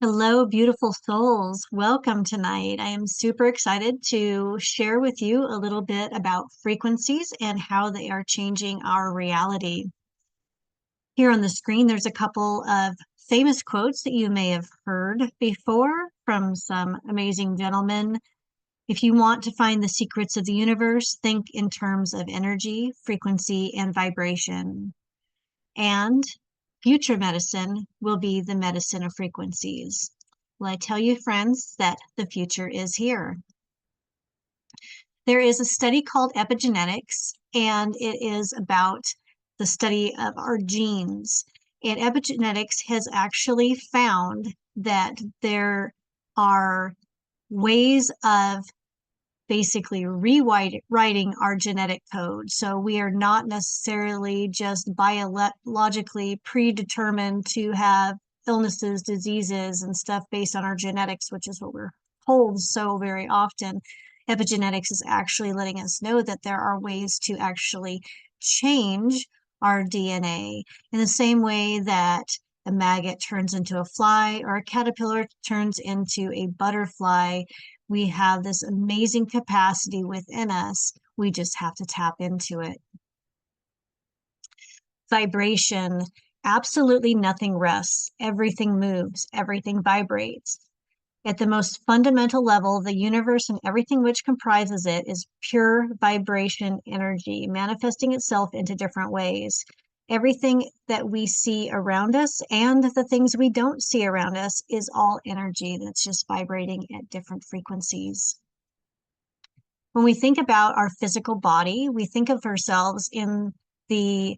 Hello, beautiful souls. Welcome tonight. I am super excited to share with you a little bit about frequencies and how they are changing our reality. Here on the screen, there's a couple of famous quotes that you may have heard before from some amazing gentlemen. If you want to find the secrets of the universe, think in terms of energy, frequency, and vibration. And future medicine will be the medicine of frequencies. Well, I tell you, friends, that the future is here. There is a study called epigenetics, and it is about the study of our genes. And epigenetics has actually found that there are ways of basically rewriting our genetic code. So we are not necessarily just biologically predetermined to have illnesses, diseases, and stuff based on our genetics, which is what we're told so very often. Epigenetics is actually letting us know that there are ways to actually change our DNA in the same way that a maggot turns into a fly or a caterpillar turns into a butterfly. We have this amazing capacity within us. We just have to tap into it. Vibration. Absolutely nothing rests. Everything moves. Everything vibrates. At the most fundamental level, the universe and everything which comprises it is pure vibration energy, manifesting itself into different ways. Everything that we see around us and the things we don't see around us is all energy that's just vibrating at different frequencies. When we think about our physical body, we think of ourselves in the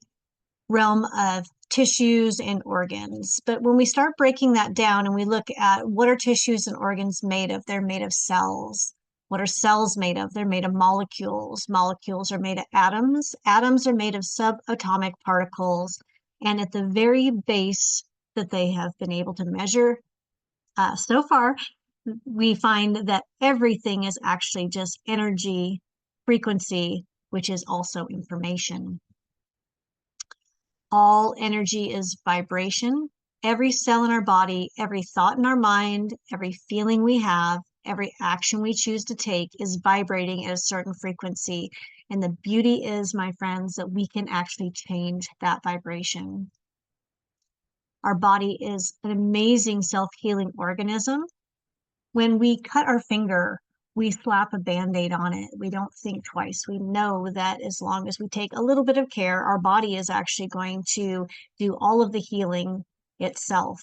realm of tissues and organs. But when we start breaking that down and we look at what are tissues and organs made of, they're made of cells. What are cells made of? They're made of molecules. Molecules are made of atoms. Atoms are made of subatomic particles. And at the very base that they have been able to measure so far, we find that everything is actually just energy, frequency, which is also information. All energy is vibration. Every cell in our body, every thought in our mind, every feeling we have, every action we choose to take is vibrating at a certain frequency. And the beauty is, my friends, that we can actually change that vibration. Our body is an amazing self-healing organism. When we cut our finger, we slap a Band-Aid on it. We don't think twice. We know that as long as we take a little bit of care, our body is actually going to do all of the healing itself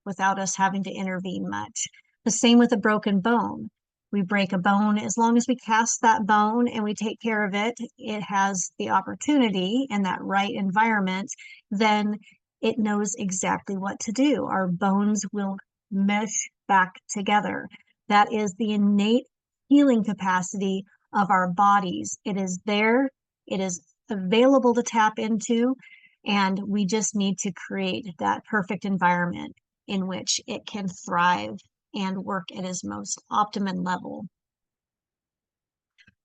without us having to intervene much. The same with a broken bone. We break a bone, as long as we cast that bone and we take care of it, it has the opportunity in that right environment, then it knows exactly what to do. Our bones will mesh back together. That is the innate healing capacity of our bodies. It is there, it is available to tap into, and we just need to create that perfect environment in which it can thrive and work at its most optimum level.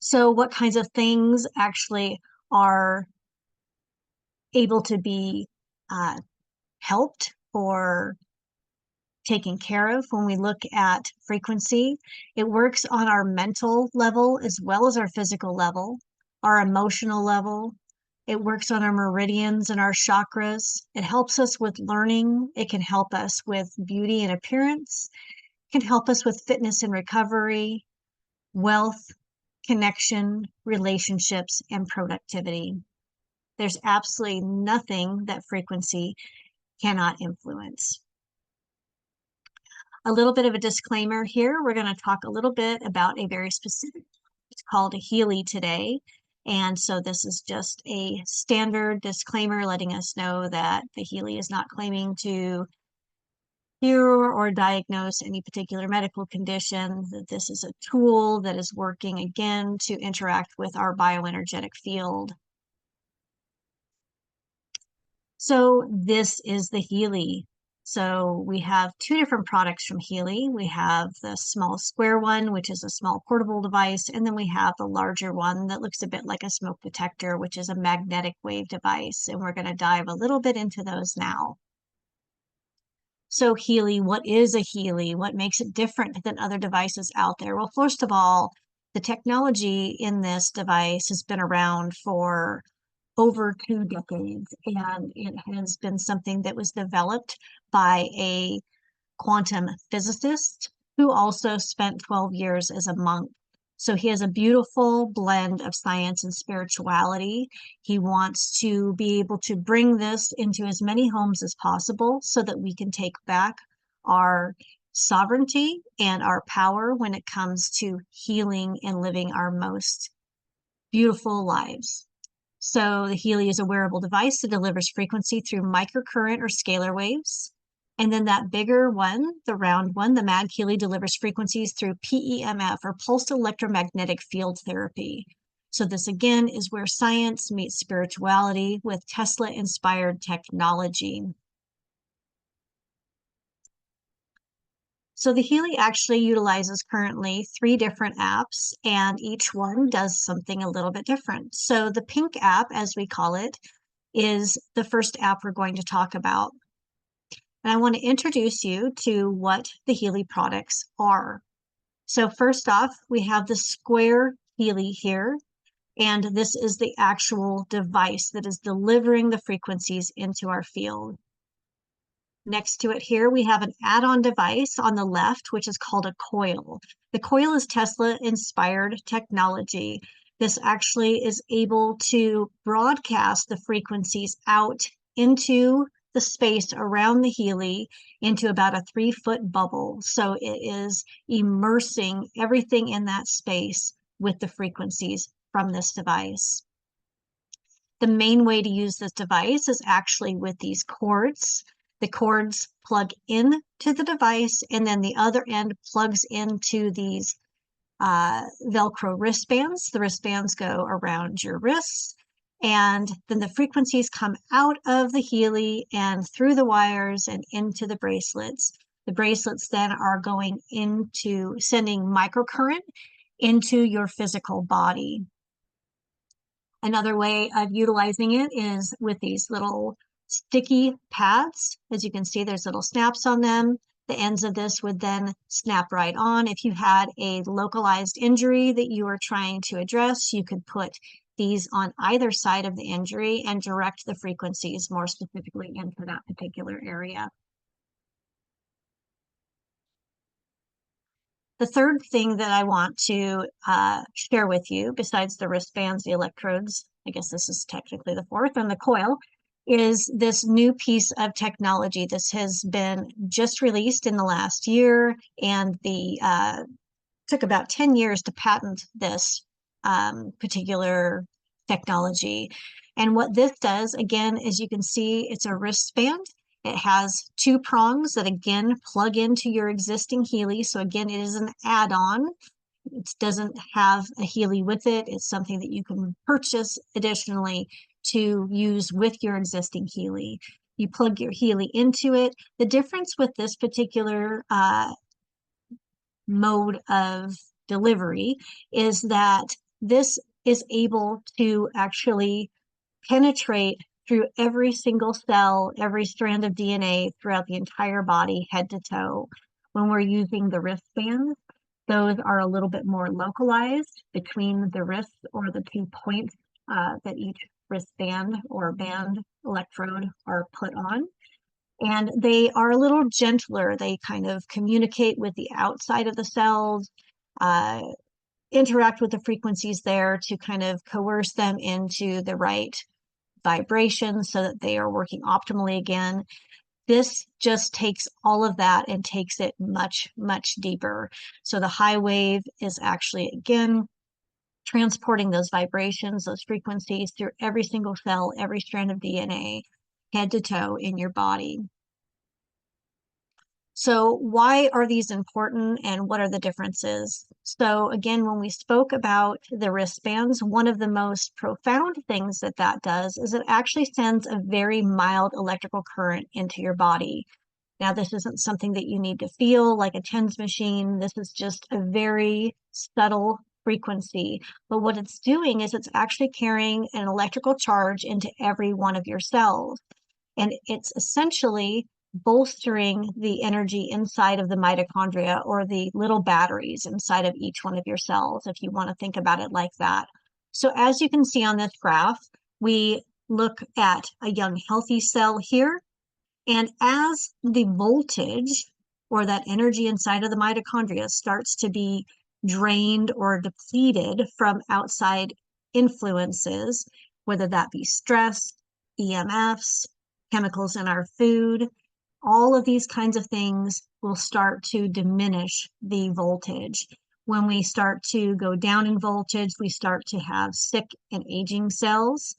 So what kinds of things actually are able to be helped or taken care of when we look at frequency? It works on our mental level as well as our physical level, our emotional level. It works on our meridians and our chakras. It helps us with learning. It can help us with beauty and appearance. It can help us with fitness and recovery, wealth, connection, relationships, and productivity. There's absolutely nothing that frequency cannot influence. A little bit of a disclaimer here. We're going to talk a little bit about a very specific, it's called a Healy today. And so this is just a standard disclaimer letting us know that the Healy is not claiming to cure or diagnose any particular medical condition, that this is a tool that is working again to interact with our bioenergetic field. So this is the Healy. So we have two different products from Healy. We have the small square one, which is a small portable device, and then we have the larger one that looks a bit like a smoke detector, which is a magnetic wave device. And we're going to dive a little bit into those now. So Healy, what is a Healy? What makes it different than other devices out there? Well, first of all, the technology in this device has been around for over 2 decades, and it has been something that was developed by a quantum physicist who also spent 12 years as a monk. So he has a beautiful blend of science and spirituality. He wants to be able to bring this into as many homes as possible so that we can take back our sovereignty and our power when it comes to healing and living our most beautiful lives. So the Healy is a wearable device that delivers frequency through microcurrent or scalar waves. And then that bigger one, the round one, the MagHealy delivers frequencies through PEMF or pulsed electromagnetic field therapy. So this again is where science meets spirituality with Tesla-inspired technology. So the Healy actually utilizes currently 3 different apps, and each one does something a little bit different. So the pink app, as we call it, is the first app we're going to talk about. And I want to introduce you to what the Healy products are. So first off, we have the square Healy here, and this is the actual device that is delivering the frequencies into our field. Next to it here, we have an add-on device on the left, which is called a coil. The coil is Tesla-inspired technology. This actually is able to broadcast the frequencies out into the space around the Healy into about a 3-foot bubble. So it is immersing everything in that space with the frequencies from this device. The main way to use this device is actually with these cords. The cords plug into the device, and then the other end plugs into these Velcro wristbands. The wristbands go around your wrists, and then the frequencies come out of the Healy and through the wires and into the bracelets. The bracelets then are going into sending microcurrent into your physical body. Another way of utilizing it is with these little sticky pads. As you can see, there's little snaps on them. The ends of this would then snap right on. If you had a localized injury that you were trying to address, you could put these on either side of the injury and direct the frequencies more specifically into that particular area. The third thing that I want to share with you, besides the wristbands, the electrodes, I guess this is technically the fourth, and the coil, is this new piece of technology. This has been just released in the last year, and the took about 10 years to patent this particular technology. And what this does, again, as you can see, it's a wristband. It has 2 prongs that again plug into your existing Healy. So again, it is an add-on. It doesn't have a Healy with it. It's something that you can purchase additionally to use with your existing Healy. You plug your Healy into it. The difference with this particular mode of delivery is that this is able to actually penetrate through every single cell, every strand of DNA throughout the entire body, head to toe. When we're using the wristbands, those are a little bit more localized between the wrists or the 2 points that each wristband or band electrode are put on. And they are a little gentler. They kind of communicate with the outside of the cells, interact with the frequencies there to kind of coerce them into the right vibration so that they are working optimally again. This just takes all of that and takes it much, much deeper. So the high wave is actually, again, transporting those vibrations, those frequencies through every single cell, every strand of DNA, head to toe in your body. So why are these important and what are the differences? So again, when we spoke about the wristbands, one of the most profound things that that does is it actually sends a very mild electrical current into your body. Now, this isn't something that you need to feel like a TENS machine. This is just a very subtle frequency. But what it's doing is it's actually carrying an electrical charge into every one of your cells. And it's essentially bolstering the energy inside of the mitochondria, or the little batteries inside of each one of your cells, if you want to think about it like that. So as you can see on this graph, we look at a young healthy cell here, and as the voltage, or that energy inside of the mitochondria, starts to be drained or depleted from outside influences, whether that be stress, EMFs, chemicals in our food, all of these kinds of things will start to diminish the voltage. When we start to go down in voltage, we start to have sick and aging cells.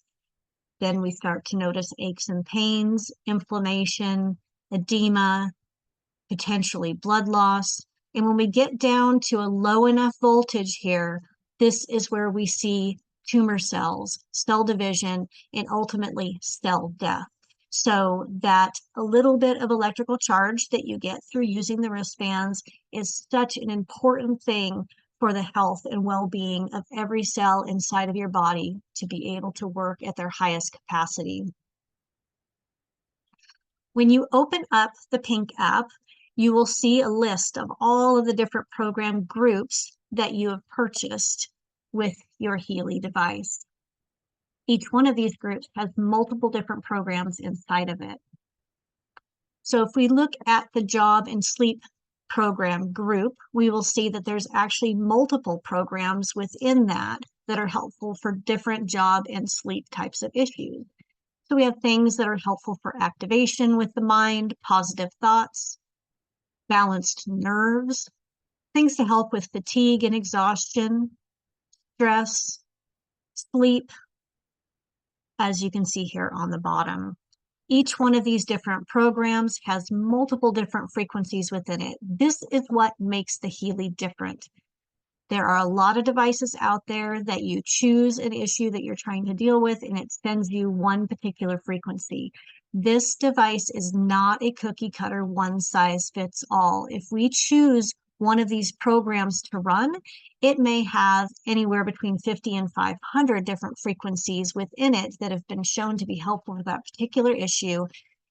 Then we start to notice aches and pains, inflammation, edema, potentially blood loss. And when we get down to a low enough voltage here, this is where we see tumor cells, cell division, and ultimately cell death. So that a little bit of electrical charge that you get through using the wristbands is such an important thing for the health and well-being of every cell inside of your body to be able to work at their highest capacity. When you open up the Pink app, you will see a list of all of the different program groups that you have purchased with your Healy device. Each one of these groups has multiple different programs inside of it. So if we look at the job and sleep program group, we will see that there's actually multiple programs within that that are helpful for different job and sleep types of issues. So we have things that are helpful for activation with the mind, positive thoughts, balanced nerves, things to help with fatigue and exhaustion, stress, sleep, as you can see here on the bottom. Each one of these different programs has multiple different frequencies within it. This is what makes the Healy different. There are a lot of devices out there that you choose an issue that you're trying to deal with, and it sends you one particular frequency. This device is not a cookie cutter, one size fits all. If we choose one of these programs to run, it may have anywhere between 50 and 500 different frequencies within it that have been shown to be helpful for that particular issue.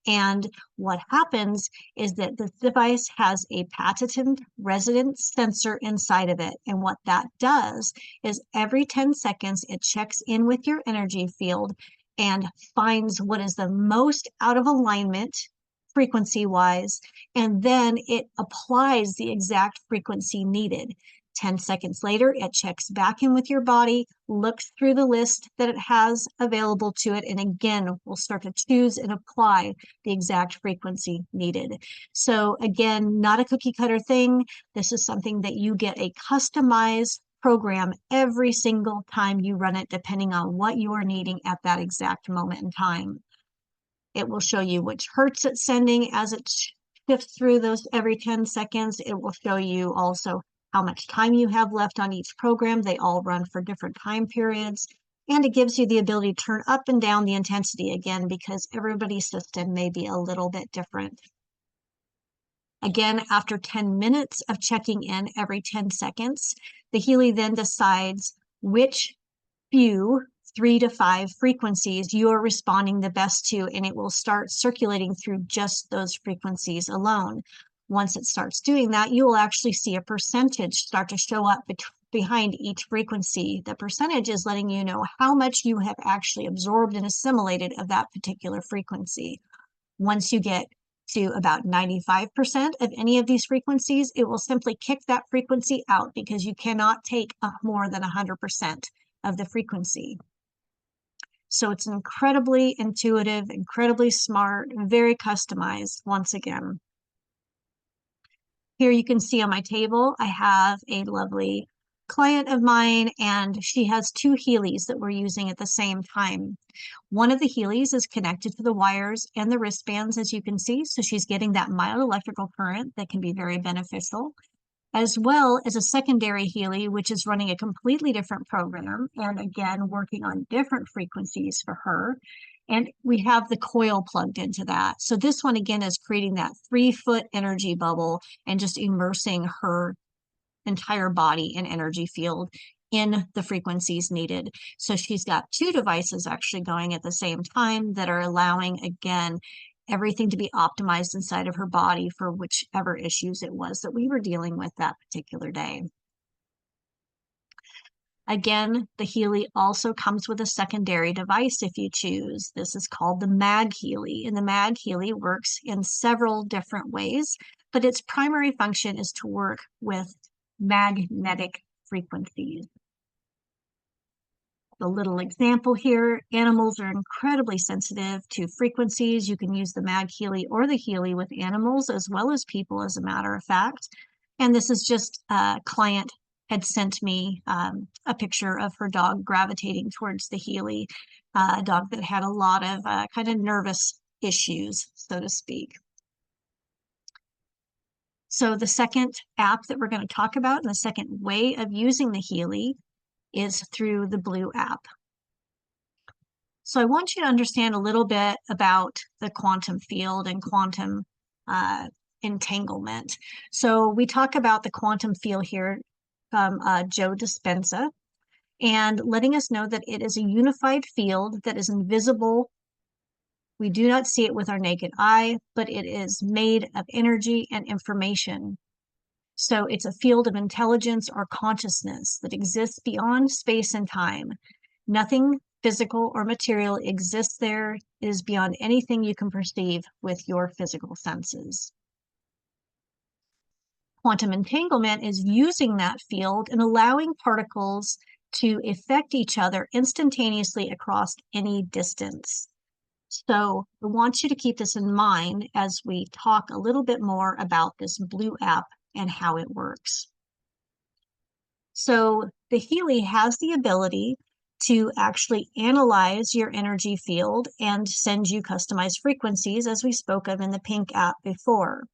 And what happens is that this device has a patented resonance sensor inside of it. And what that does is every 10 seconds, it checks in with your energy field and finds what is the most out of alignment frequency-wise, and then it applies the exact frequency needed. 10 seconds later, it checks back in with your body, looks through the list that it has available to it, and again, will start to choose and apply the exact frequency needed. So again, not a cookie cutter thing. This is something that you get a customized program every single time you run it, depending on what you are needing at that exact moment in time. It will show you which hertz it's sending as it shifts through those every 10 seconds. It will show you also how much time you have left on each program. They all run for different time periods. And it gives you the ability to turn up and down the intensity again, because everybody's system may be a little bit different. Again, after 10 minutes of checking in every 10 seconds, the Healy then decides which few 3 to 5 frequencies you are responding the best to, and it will start circulating through just those frequencies alone. Once it starts doing that, you will actually see a percentage start to show up behind each frequency. The percentage is letting you know how much you have actually absorbed and assimilated of that particular frequency. Once you get to about 95% of any of these frequencies, it will simply kick that frequency out, because you cannot take more than 100% of the frequency. So it's incredibly intuitive, incredibly smart, and very customized once again. Here you can see on my table, I have a lovely client of mine, and she has 2 Healys that we're using at the same time. One of the Healys is connected to the wires and the wristbands, as you can see, so she's getting that mild electrical current that can be very beneficial, as well as a secondary Healy, which is running a completely different program, and again, working on different frequencies for her. And we have the coil plugged into that. So this one, again, is creating that 3-foot energy bubble and just immersing her entire body and energy field in the frequencies needed. So she's got 2 devices actually going at the same time that are allowing, again, everything to be optimized inside of her body for whichever issues it was that we were dealing with that particular day. Again, the Healy also comes with a secondary device if you choose. This is called the MagHealy, and the MagHealy works in several different ways, but its primary function is to work with magnetic frequencies. The little example here, animals are incredibly sensitive to frequencies. You can use the MagHealy or the Healy with animals as well as people, as a matter of fact. And this is just a client had sent me a picture of her dog gravitating towards the Healy, a dog that had a lot of kind of nervous issues, so to speak. So the second app that we're going to talk about and the second way of using the Healy is through the Blue app. So I want you to understand a little bit about the quantum field and quantum entanglement. So we talk about the quantum field here from Joe Dispenza, and letting us know that it is a unified field that is invisible. We do not see it with our naked eye, but it is made of energy and information. So it's a field of intelligence or consciousness that exists beyond space and time. Nothing physical or material exists there. It is beyond anything you can perceive with your physical senses. Quantum entanglement is using that field and allowing particles to affect each other instantaneously across any distance. So I want you to keep this in mind as we talk a little bit more about this Blue app and how it works. So the Healy has the ability to actually analyze your energy field and send you customized frequencies, as we spoke of in the pink app before.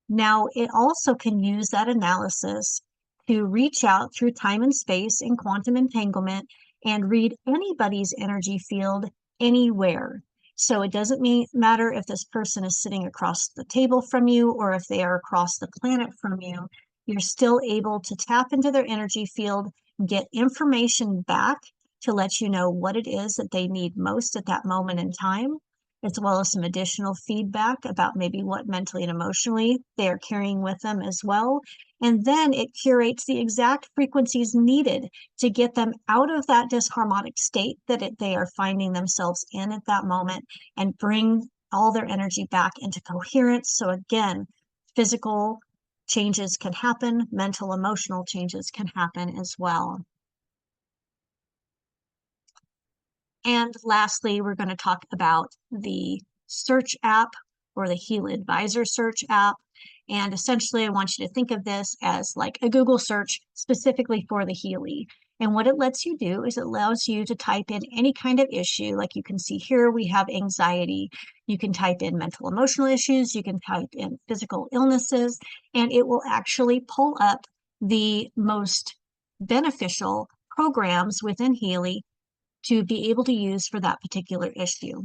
Now, it also can use that analysis to reach out through time and space in quantum entanglement and read anybody's energy field anywhere. So it doesn't matter if this person is sitting across the table from you or if they are across the planet from you. You're still able to tap into their energy field, get information back to let you know what it is that they need most at that moment in time, as well as some additional feedback about maybe what mentally and emotionally they are carrying with them as well. And then it curates the exact frequencies needed to get them out of that disharmonic state that they are finding themselves in at that moment and bring all their energy back into coherence. So again, physical changes can happen, mental, emotional changes can happen as well. And lastly, we're going to talk about the search app or the Healy Advisor search app. And essentially, I want you to think of this as like a Google search specifically for the Healy. And what it lets you do is it allows you to type in any kind of issue. Like you can see here, we have anxiety. You can type in mental emotional issues. You can type in physical illnesses, and it will actually pull up the most beneficial programs within Healy to be able to use for that particular issue.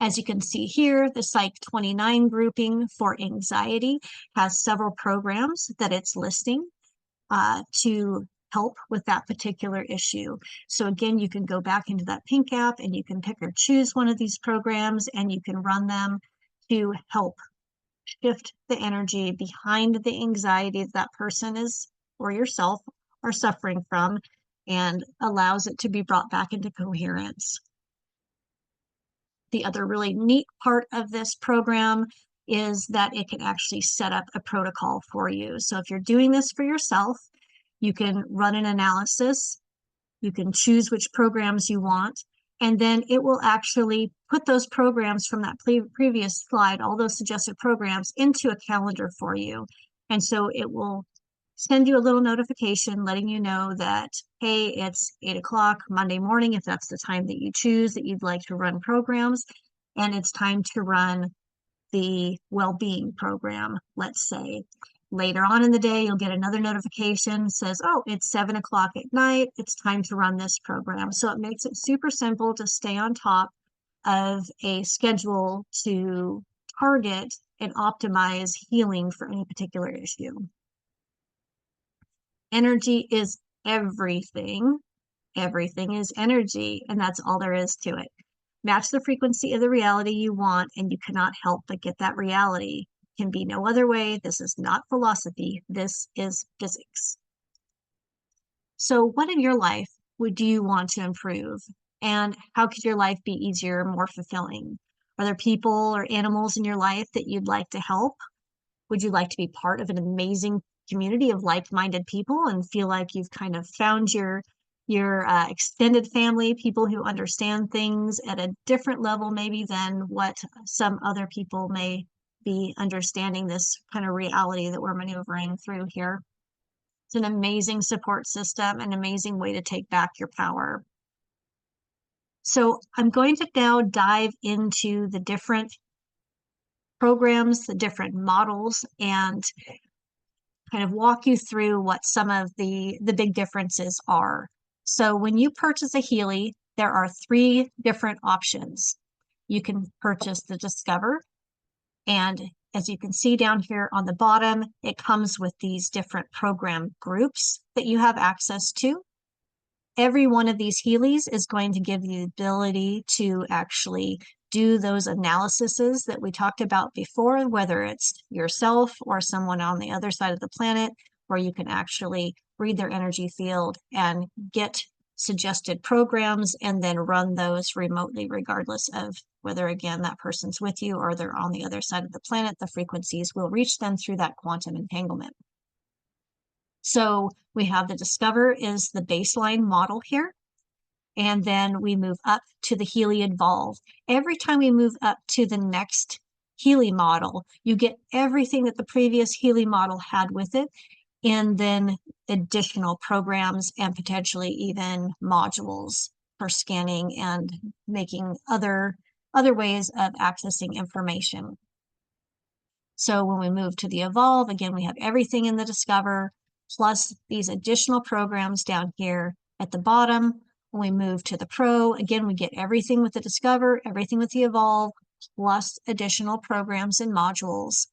As you can see here, the Psych 29 grouping for anxiety has several programs that it's listing to help with that particular issue. So again, you can go back into that pink app and you can pick or choose one of these programs and you can run them to help shift the energy behind the anxiety that person is or yourself are suffering from, and allows it to be brought back into coherence. The other really neat part of this program is that it can actually set up a protocol for you. So if you're doing this for yourself, you can run an analysis, you can choose which programs you want, and then it will actually put those programs from that previous slide, all those suggested programs, into a calendar for you. And so it will send you a little notification letting you know that, hey, it's 8 o'clock Monday morning, if that's the time that you choose that you'd like to run programs, and it's time to run the well-being program, let's say. Later on in the day, you'll get another notification says, oh, it's 7 o'clock at night, it's time to run this program. So it makes it super simple to stay on top of a schedule to target and optimize healing for any particular issue. Energy is everything. Everything is energy, and that's all there is to it. Match the frequency of the reality you want, and you cannot help but get that reality. Can be no other way. This is not philosophy. This is physics. So what in your life would you want to improve? And how could your life be easier, more fulfilling? Are there people or animals in your life that you'd like to help? Would you like to be part of an amazing community of like-minded people and feel like you've kind of found your extended family, people who understand things at a different level maybe than what some other people may be understanding this kind of reality that we're maneuvering through here? It's an amazing support system, an amazing way to take back your power. So I'm going to now dive into the different programs, the different models, and kind of walk you through what some of the big differences are. So when you purchase a Healy, there are 3 different options. You can purchase the Discover, and as you can see down here on the bottom, it comes with these different program groups that you have access to. Every one of these Healys is going to give you the ability to actually do those analyses that we talked about before, whether it's yourself or someone on the other side of the planet, where you can actually read their energy field and get suggested programs and then run those remotely, regardless of whether, again, that person's with you or they're on the other side of the planet. The frequencies will reach them through that quantum entanglement. So we have the Discover is the baseline model here. And then we move up to the Healy Evolve. Every time we move up to the next Healy model, you get everything that the previous Healy model had with it, and then additional programs and potentially even modules for scanning and making other ways of accessing information. So when we move to the Evolve, again, we have everything in the Discover, plus these additional programs down here at the bottom. When we move to the Pro, again, we get everything with the Discover, everything with the Evolve, plus additional programs and modules.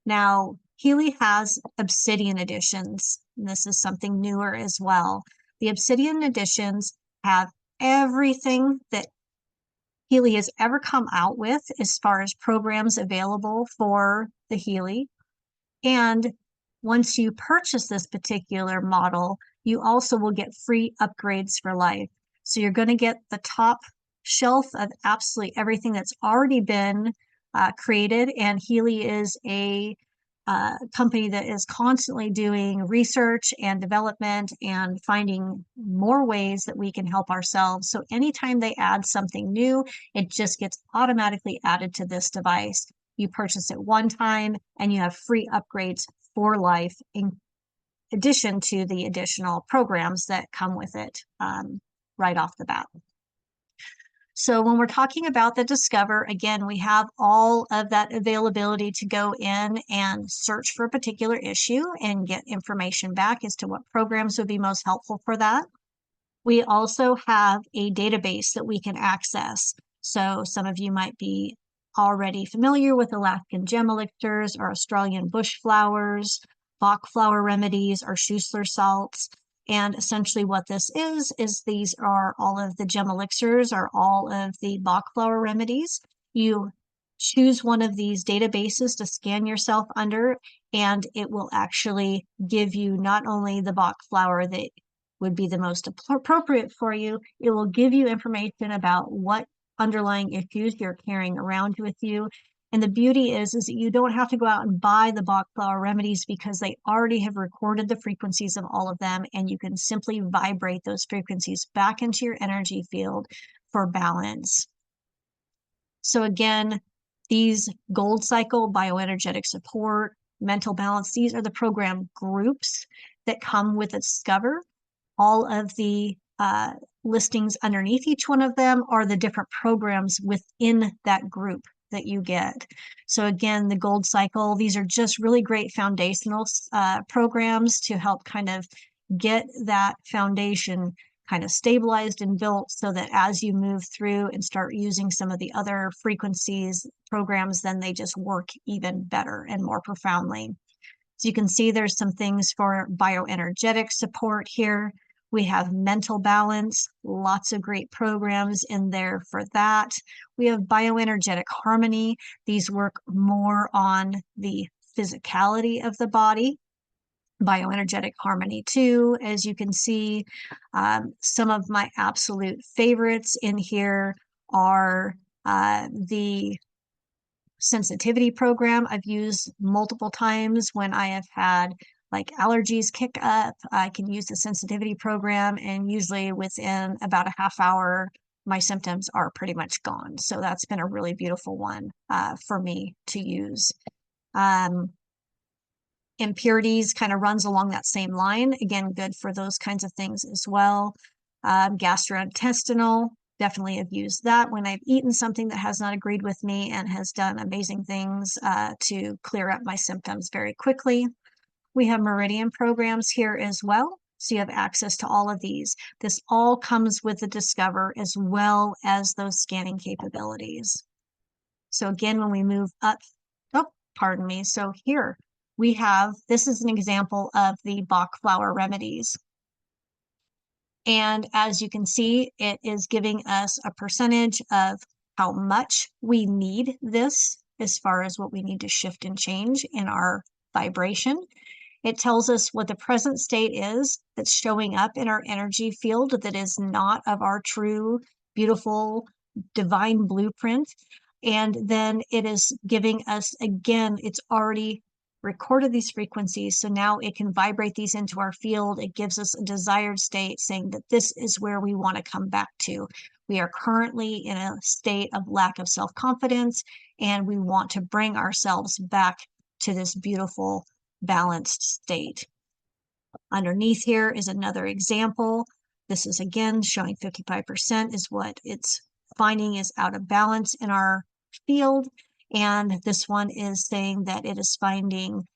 Now, Healy has Obsidian editions. And this is something newer as well. The Obsidian editions have everything that Healy has ever come out with as far as programs available for the Healy. And once you purchase this particular model, you also will get free upgrades for life. So you're going to get the top shelf of absolutely everything that's already been created. And Healy is a company that is constantly doing research and development and finding more ways that we can help ourselves. So anytime they add something new, it just gets automatically added to this device. You purchase it one time and you have free upgrades for life in addition to the additional programs that come with it right off the bat. So when we're talking about the Discover, again, we have all of that availability to go in and search for a particular issue and get information back as to what programs would be most helpful for that. We also have a database that we can access. So some of you might be already familiar with Alaskan gem elixirs or Australian bush flowers, Bach flower remedies, or Schussler salts. And essentially what this is these are all of the gem elixirs or all of the Bach flower remedies. You choose one of these databases to scan yourself under, and it will actually give you not only the Bach flower that would be the most appropriate for you, it will give you information about what underlying issues you're carrying around with you. And the beauty is that you don't have to go out and buy the Bach flower remedies because they already have recorded the frequencies of all of them, and you can simply vibrate those frequencies back into your energy field for balance. So again, these gold cycle, bioenergetic support, mental balance, these are the program groups that come with Discover. All of the listings underneath each one of them are the different programs within that group that you get. So again, the gold cycle, these are just really great foundational programs to help kind of get that foundation kind of stabilized and built so that as you move through and start using some of the other frequencies programs, then they just work even better and more profoundly. So you can see there's some things for bioenergetic support here. We have mental balance, lots of great programs in there for that. We have bioenergetic harmony. These work more on the physicality of the body. Bioenergetic harmony too, as you can see. Some of my absolute favorites in here are the sensitivity program I've used multiple times when I have had like allergies kick up. I can use the sensitivity program, and usually within about a half hour, my symptoms are pretty much gone. So that's been a really beautiful one for me to use. Impurities kind of runs along that same line. Again, good for those kinds of things as well. Gastrointestinal, definitely have used that when I've eaten something that has not agreed with me and has done amazing things to clear up my symptoms very quickly. We have meridian programs here as well. So you have access to all of these. This all comes with the Discover as well as those scanning capabilities. So again, when we move up, oh, pardon me. So here we have, this is an example of the Bach flower remedies. And as you can see, it is giving us a percentage of how much we need this as far as what we need to shift and change in our vibration. It tells us what the present state is that's showing up in our energy field that is not of our true, beautiful, divine blueprint. And then it is giving us, again, it's already recorded these frequencies. So now it can vibrate these into our field. It gives us a desired state saying that this is where we want to come back to. We are currently in a state of lack of self-confidence, and we want to bring ourselves back to this beautiful, balanced state. Underneath here is another example. This is again showing 55% is what it's finding is out of balance in our field. And this one is saying that it is finding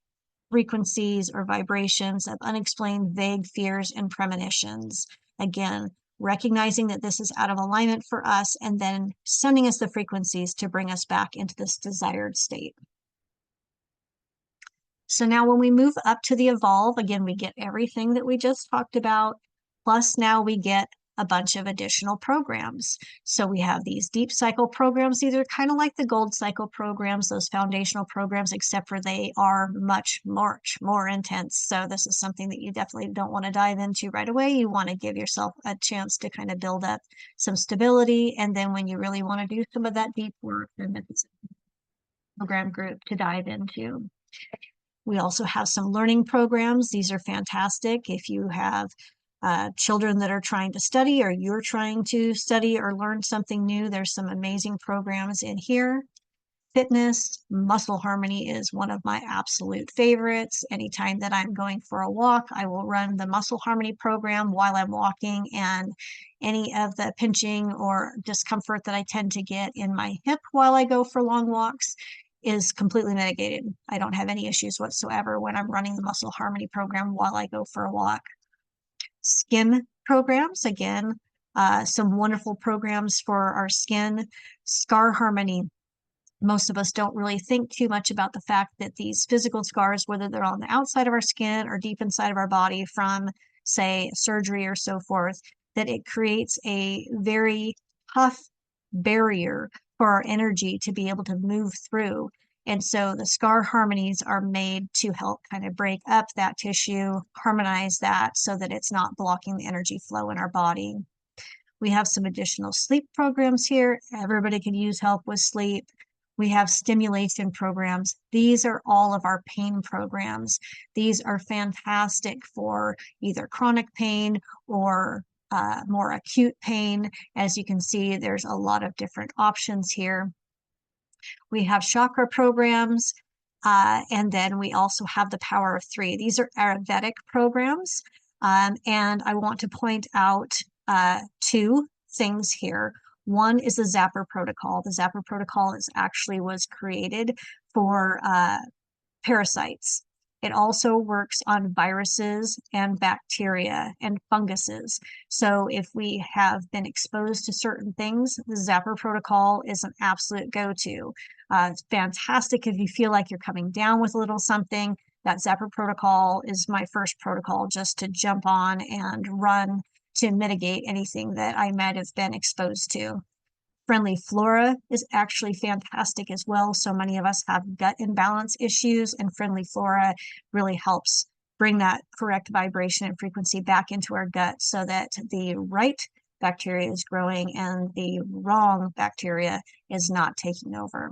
frequencies or vibrations of unexplained vague fears and premonitions. Again, recognizing that this is out of alignment for us and then sending us the frequencies to bring us back into this desired state. So now when we move up to the Evolve, again, we get everything that we just talked about, plus now we get a bunch of additional programs. So we have these deep cycle programs. These are kind of like the gold cycle programs, those foundational programs, except for they are much more intense. So this is something that you definitely don't want to dive into right away. You want to give yourself a chance to kind of build up some stability. And then when you really want to do some of that deep work, then it's a program group to dive into. We also have some learning programs. These are fantastic. If you have children that are trying to study, or you're trying to study or learn something new, there's some amazing programs in here. Fitness, muscle harmony is one of my absolute favorites. Anytime that I'm going for a walk, I will run the muscle harmony program while I'm walking, and any of the pinching or discomfort that I tend to get in my hip while I go for long walks is completely mitigated. I don't have any issues whatsoever when I'm running the muscle harmony program while I go for a walk. Skin programs, again, some wonderful programs for our skin. Scar harmony. Most of us don't really think too much about the fact that these physical scars, whether they're on the outside of our skin or deep inside of our body from, say, surgery or so forth, that it creates a very tough barrier for our energy to be able to move through. And so the scar harmonies are made to help kind of break up that tissue, harmonize that so that it's not blocking the energy flow in our body. We have some additional sleep programs here. Everybody can use help with sleep. We have stimulation programs. These are all of our pain programs. These are fantastic for either chronic pain or more acute pain. As you can see, there's a lot of different options here. We have chakra programs, and then we also have the Power of Three. These are Ayurvedic programs, and I want to point out two things here. One is the Zapper protocol. The Zapper protocol was created for parasites. It also works on viruses and bacteria and funguses. So if we have been exposed to certain things, the Zapper protocol is an absolute go-to. It's fantastic if you feel like you're coming down with a little something. That Zapper protocol is my first protocol just to jump on and run to mitigate anything that I might have been exposed to. Friendly Flora is actually fantastic as well. So many of us have gut imbalance issues, and Friendly Flora really helps bring that correct vibration and frequency back into our gut so that the right bacteria is growing and the wrong bacteria is not taking over.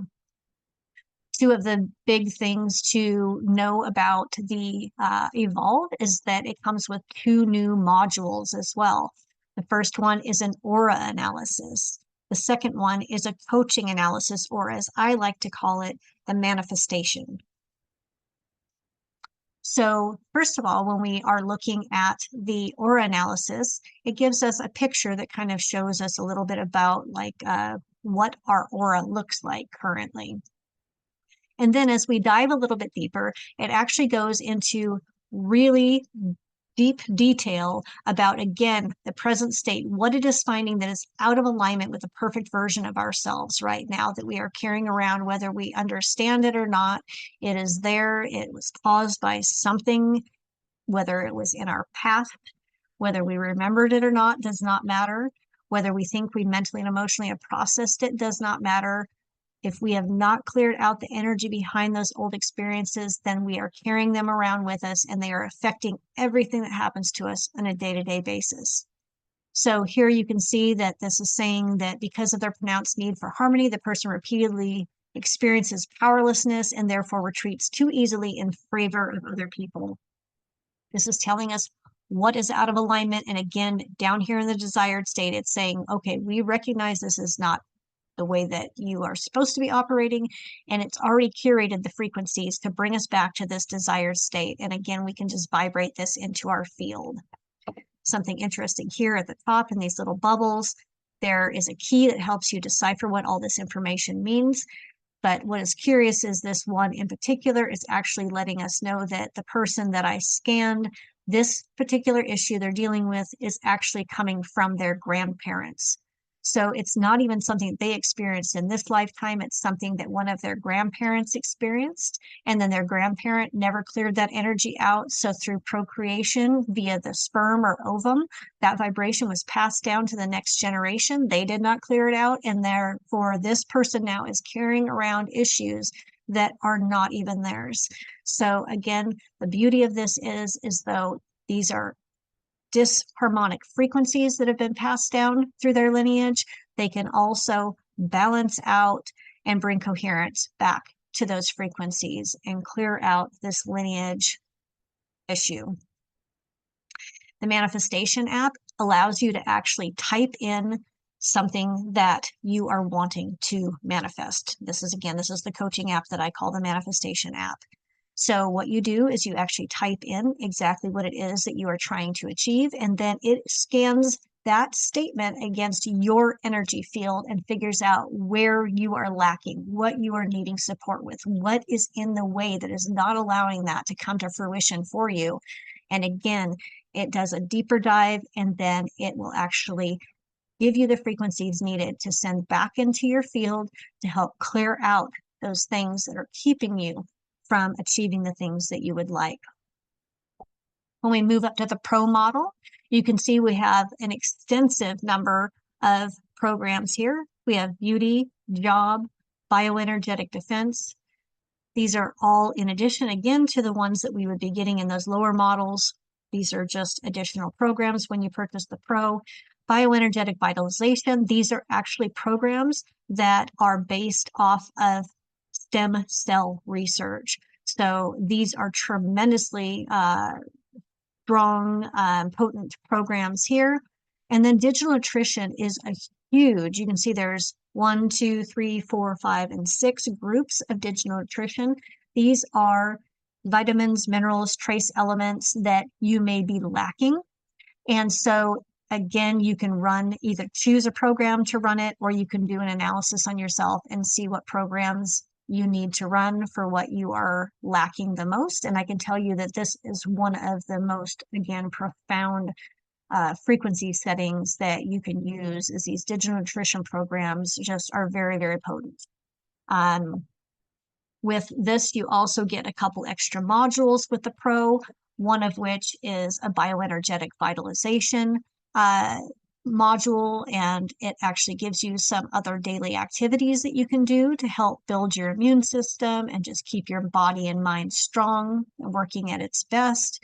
Two of the big things to know about the Evolve is that it comes with 2 new modules as well. The first one is an aura analysis. The second one is a coaching analysis, or as I like to call it, the manifestation. So first of all, when we are looking at the aura analysis, it gives us a picture that kind of shows us a little bit about like what our aura looks like currently. And then as we dive a little bit deeper, it actually goes into really deep detail about, again, the present state, what it is finding that is out of alignment with the perfect version of ourselves right now that we are carrying around, whether we understand it or not. It is there. It was caused by something, whether it was in our past, whether we remembered it or not, does not matter. Whether we think we mentally and emotionally have processed it does not matter. If we have not cleared out the energy behind those old experiences, then we are carrying them around with us and they are affecting everything that happens to us on a day-to-day basis. So here you can see that this is saying that because of their pronounced need for harmony, the person repeatedly experiences powerlessness and therefore retreats too easily in favor of other people. This is telling us what is out of alignment. And again, down here in the desired state, it's saying, okay, we recognize this is not the way that you are supposed to be operating, and it's already curated the frequencies to bring us back to this desired state. And again, we can just vibrate this into our field. Something interesting here at the top in these little bubbles, there is a key that helps you decipher what all this information means. But what is curious is this one in particular is actually letting us know that the person that I scanned, this particular issue they're dealing with is actually coming from their grandparents. So it's not even something that they experienced in this lifetime. It's something that one of their grandparents experienced, and then their grandparent never cleared that energy out. So through procreation via the sperm or ovum, that vibration was passed down to the next generation. They did not clear it out, and therefore this person now is carrying around issues that are not even theirs. So again, the beauty of this is though these are disharmonic frequencies that have been passed down through their lineage, they can also balance out and bring coherence back to those frequencies and clear out this lineage issue. The manifestation app allows you to actually type in something that you are wanting to manifest. This is the coaching app that I call the manifestation app. So what you do is you actually type in exactly what it is that you are trying to achieve, and then it scans that statement against your energy field and figures out where you are lacking, what you are needing support with, what is in the way that is not allowing that to come to fruition for you. And again, it does a deeper dive, and then it will actually give you the frequencies needed to send back into your field to help clear out those things that are keeping you from achieving the things that you would like. When we move up to the Pro model, you can see we have an extensive number of programs here. We have beauty, job, bioenergetic defense. These are all in addition, again, to the ones that we would be getting in those lower models. These are just additional programs when you purchase the Pro. Bioenergetic vitalization, these are actually programs that are based off of stem cell research. So these are tremendously strong, potent programs here. And then digital nutrition is a huge, you can see there's 1, 2, 3, 4, 5, and 6 groups of digital nutrition. These are vitamins, minerals, trace elements that you may be lacking. And so again, you can either choose a program to run it, or you can do an analysis on yourself and see what programs you need to run for what you are lacking the most. And I can tell you that this is one of the most, again, profound frequency settings that you can use, is these digital nutrition programs just are very, very potent. With this, you also get a couple extra modules with the Pro, one of which is a bioenergetic vitalization module, and it actually gives you some other daily activities that you can do to help build your immune system and just keep your body and mind strong and working at its best.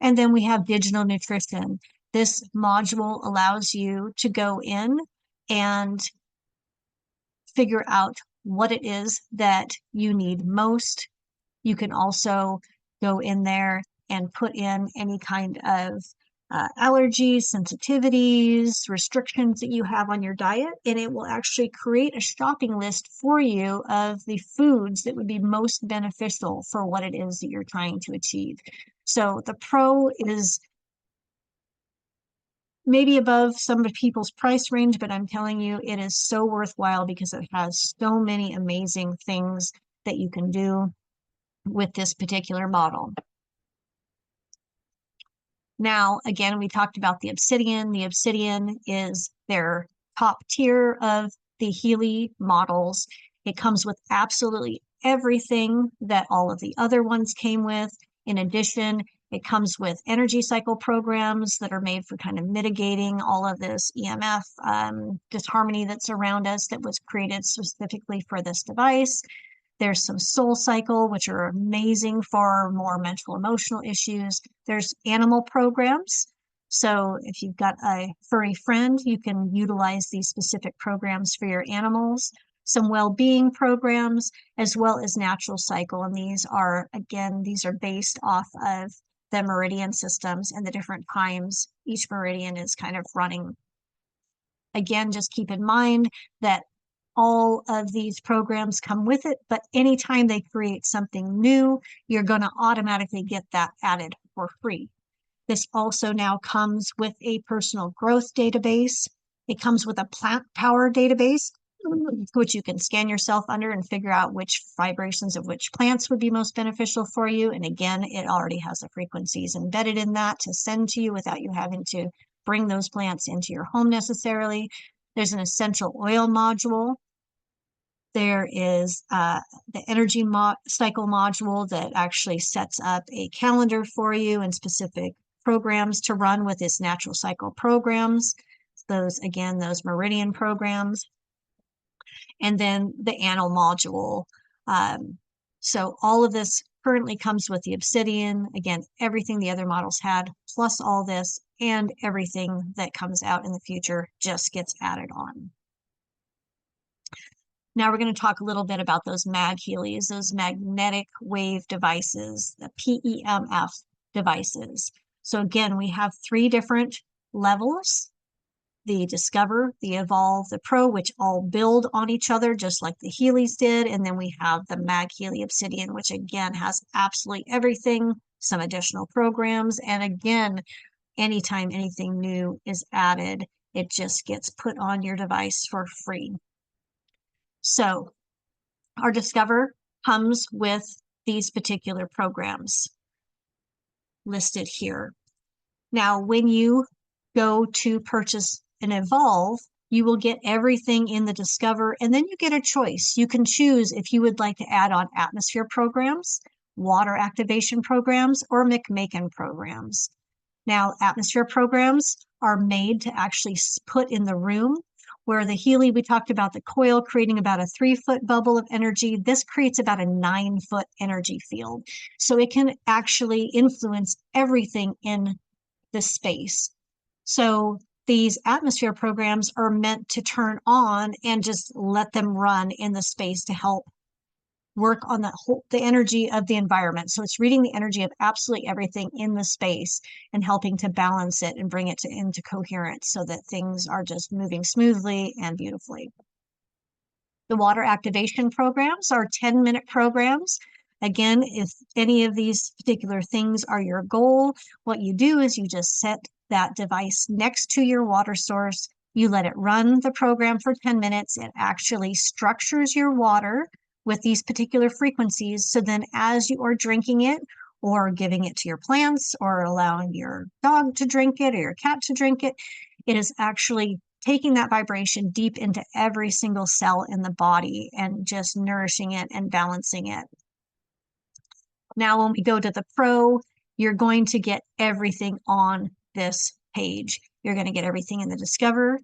And then we have digital nutrition. This module allows you to go in and figure out what it is that you need most. You can also go in there and put in any kind of allergies, sensitivities, restrictions that you have on your diet, and it will actually create a shopping list for you of the foods that would be most beneficial for what it is that you're trying to achieve. So the Pro is maybe above some of people's price range, but I'm telling you, it is so worthwhile because it has so many amazing things that you can do with this particular model. Now, again, we talked about the Obsidian. The Obsidian is their top tier of the Healy models. It comes with absolutely everything that all of the other ones came with. In addition, it comes with energy cycle programs that are made for kind of mitigating all of this EMF disharmony that's around us that was created specifically for this device. There's some soul cycle, which are amazing for more mental emotional issues. There's animal programs. So if you've got a furry friend, you can utilize these specific programs for your animals. Some well-being programs, as well as natural cycle. And these are, again, these are based off of the meridian systems and the different times each meridian is kind of running. Again, just keep in mind that all of these programs come with it, but anytime they create something new, you're going to automatically get that added for free. This also now comes with a personal growth database. It comes with a plant power database, which you can scan yourself under and figure out which vibrations of which plants would be most beneficial for you. And again, it already has the frequencies embedded in that to send to you without you having to bring those plants into your home necessarily. There's an essential oil module. There is the energy cycle module that actually sets up a calendar for you and specific programs to run with its natural cycle programs. Those, again, those meridian programs. And then the animal module. So all of this currently comes with the Obsidian. Again, everything the other models had, plus all this, and everything that comes out in the future just gets added on. Now we're going to talk a little bit about those MagHealys, those magnetic wave devices, the PEMF devices. So again, we have 3 different levels: the Discover, the Evolve, the Pro, which all build on each other just like the Healys did. And then we have the MagHealy Obsidian, which again has absolutely everything, some additional programs. And again, anytime anything new is added, it just gets put on your device for free. So our Discover comes with these particular programs listed here. Now, when you go to purchase an Evolve, you will get everything in the Discover, and then you get a choice. You can choose if you would like to add on atmosphere programs, water activation programs, or McMakin programs. Now, atmosphere programs are made to actually put in the room, where the Healy, we talked about the coil creating about a 3-foot bubble of energy. This creates about a 9-foot energy field. So it can actually influence everything in the space. So these atmosphere programs are meant to turn on and just let them run in the space to help work on the energy of the environment. So it's reading the energy of absolutely everything in the space and helping to balance it and bring it into coherence so that things are just moving smoothly and beautifully. The water activation programs are 10-minute programs. Again, if any of these particular things are your goal, what you do is you just set that device next to your water source. You let it run the program for 10 minutes. It actually structures your water with these particular frequencies. So then as you are drinking it or giving it to your plants or allowing your dog to drink it or your cat to drink it, it is actually taking that vibration deep into every single cell in the body and just nourishing it and balancing it. Now, when we go to the Pro, you're going to get everything on this page. You're going to get everything in the Discover.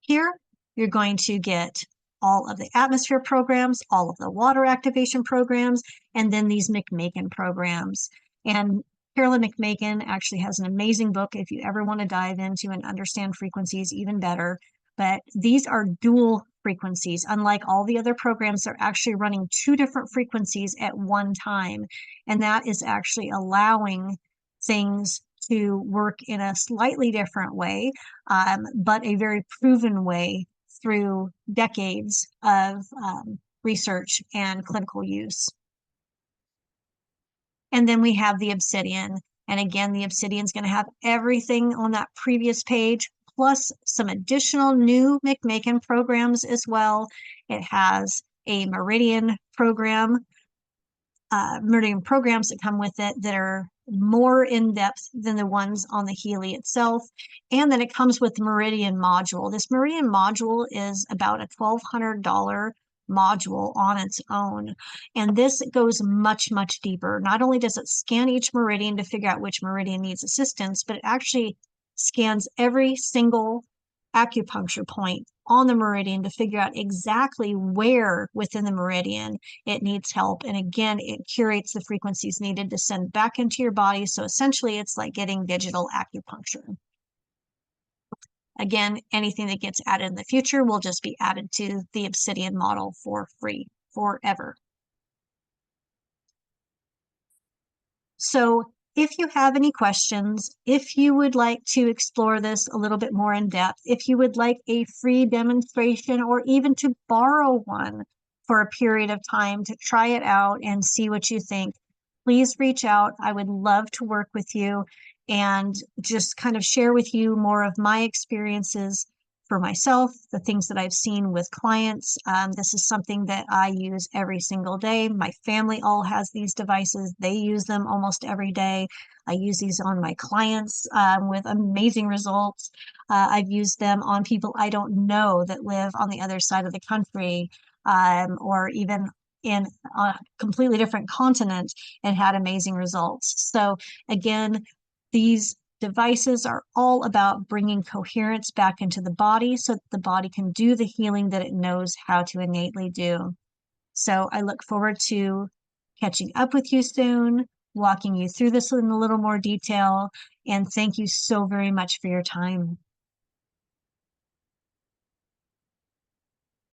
Here, you're going to get all of the atmosphere programs, all of the water activation programs, and then these McMakin programs. And Carolyn McMakin actually has an amazing book if you ever want to dive into and understand frequencies even better. But these are dual frequencies. Unlike all the other programs, they're actually running 2 different frequencies at one time. And that is actually allowing things to work in a slightly different way, but a very proven way through decades of research and clinical use. And then we have the Obsidian. And again, the Obsidian is going to have everything on that previous page, plus some additional new McMakin programs as well. It has a Meridian program, Meridian programs that come with it that are more in depth than the ones on the Healy itself. And then it comes with the Meridian module. This Meridian module is about a $1,200 module on its own. And this goes much, much deeper. Not only does it scan each meridian to figure out which meridian needs assistance, but it actually scans every single acupuncture point on the meridian to figure out exactly where within the meridian it needs help. And again, it curates the frequencies needed to send back into your body. So essentially, it's like getting digital acupuncture. Again, anything that gets added in the future will just be added to the Obsidian model for free forever. So if you have any questions, if you would like to explore this a little bit more in depth, if you would like a free demonstration or even to borrow one for a period of time to try it out and see what you think, please reach out. I would love to work with you and just kind of share with you more of my experiences for myself, the things that I've seen with clients. This is something that I use every single day. My family all has these devices. They use them almost every day. I use these on my clients with amazing results. I've used them on people I don't know that live on the other side of the country or even in a completely different continent and had amazing results. So again, these devices are all about bringing coherence back into the body so that the body can do the healing that it knows how to innately do. So I look forward to catching up with you soon, walking you through this in a little more detail, and thank you so very much for your time.